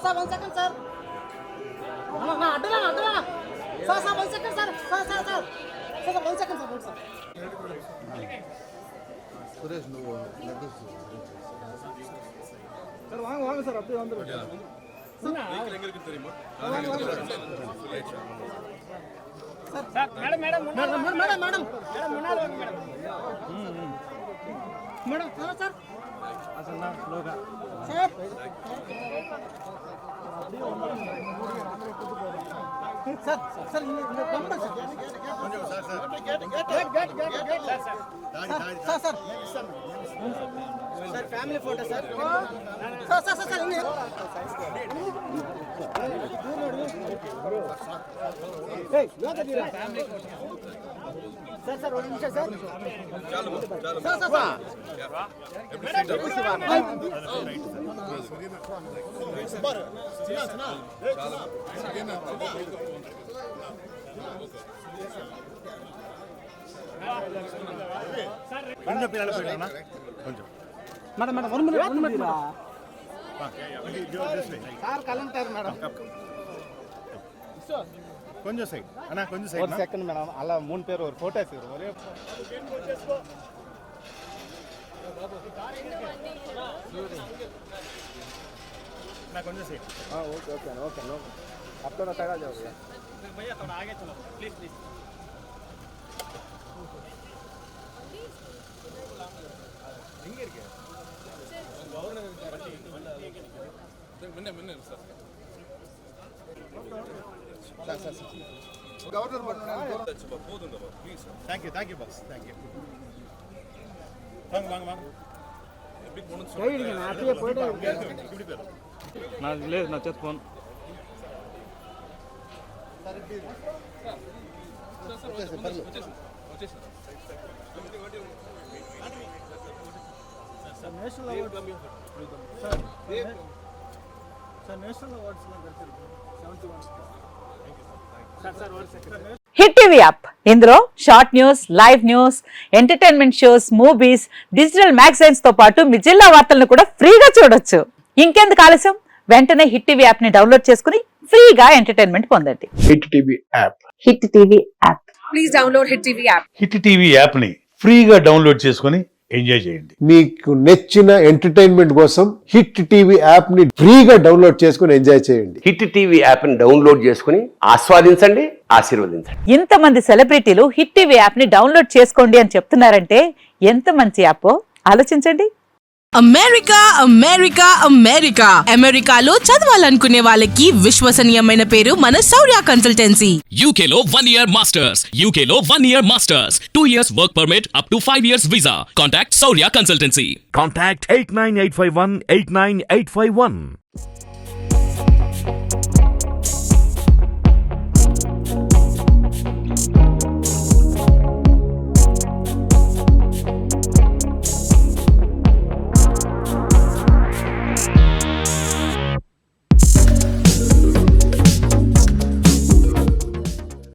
Sir 1 second sir. నా అడ్డలా. Sir 1 second sir. Sir 1 second sir. Suresh నువ్వు சார் வாங்க சார் அப்படியே வந்துருங்க வெஹிக்கிள் எங்க இருக்கு தெரியுமா? சார் மேடம் முன்னால வாங்க மேடம். Madam hello sir. அசன்னா ஸ்லோகா சார் சார் இந்த கம்பல் சார் கொஞ்சம் sir sir sir family photo sir. Sir ఇంగే ఏయ్ లోకదిరా ఫ్యామిలీ ఫోటో సార్ 1 నిమిషం సార్. చాలు సార్ கொஞ்சம் பின்னால போயிடுங்க கொஞ்சம் మేడం 1 మినిట్ சார் கலந்தார் மேடம் கொஞ்சம் சைடு அண்ணா கொஞ்சம் சைடு ஒரு செகண்ட் மேடம் అలా 3 பேர் ஒரு போட்டோ எடுத்துறோம் ஒரே ना கொஞ்சம் சைடு हां ओके नो अब थोड़ा साइड आ जाओ भैया थोड़ा आगे चलो प्लीज எங்க இருக்கு முன்ன சார் கவர்னர் போதுங்க please. Thank you boss thank you வாங்க எப்படி போணும்னு கையிடுங்க நான் அப்படியே போய்டே இப்படி பேர் நான் లేదు నా చేత phone national awards sir national awards లో దొరికింది 71 sir 1 second. Hit TV app ఇందులో short news, live news, entertainment shows, movies, digital magazines తో పాటు మీ జిల్లా వార్తలను కూడా ఫ్రీగా చూడొచ్చు. ఇంకెందుకు ఆలస్యం, వెంటనే హిట్ టీవీ యాప్ ని డౌన్లోడ్ చేసుకుని ఫ్రీగా ఎంటర్టైన్మెంట్ పొందండి. Hit TV app hit TV app please download hit TV app. Hit TV app ని ఫ్రీగా డౌన్లోడ్ చేసుకుని ఎంజాయ్ చేయండి. మీకు నచ్చిన ఎంటర్టైన్మెంట్ కోసం హిట్ టీవీ యాప్ ని ఫ్రీగా డౌన్లోడ్ చేసుకుని ఎంజాయ్ చేయండి. హిట్ టీవీ యాప్ ని డౌన్లోడ్ చేసుకుని ఆస్వాదించండి, ఆశీర్వదించండి. ఇంతమంది సెలబ్రిటీలు హిట్ టీవీ యాప్ ని డౌన్లోడ్ చేసుకోండి అని చెప్తున్నారంటే ఎంత మంచి యాప్ ఆలోచించండి. అమెరికాలో చదవాలనుకునే వాళ్ళకి విశ్వసనీయమైన పేరు మన శౌర్య కన్సల్టెన్సీ. UK లో 1 year masters, UK లో 1 year masters, 2 years work permit up to 5 years visa. Contact Saurya Consultancy. Contact 89851 89851.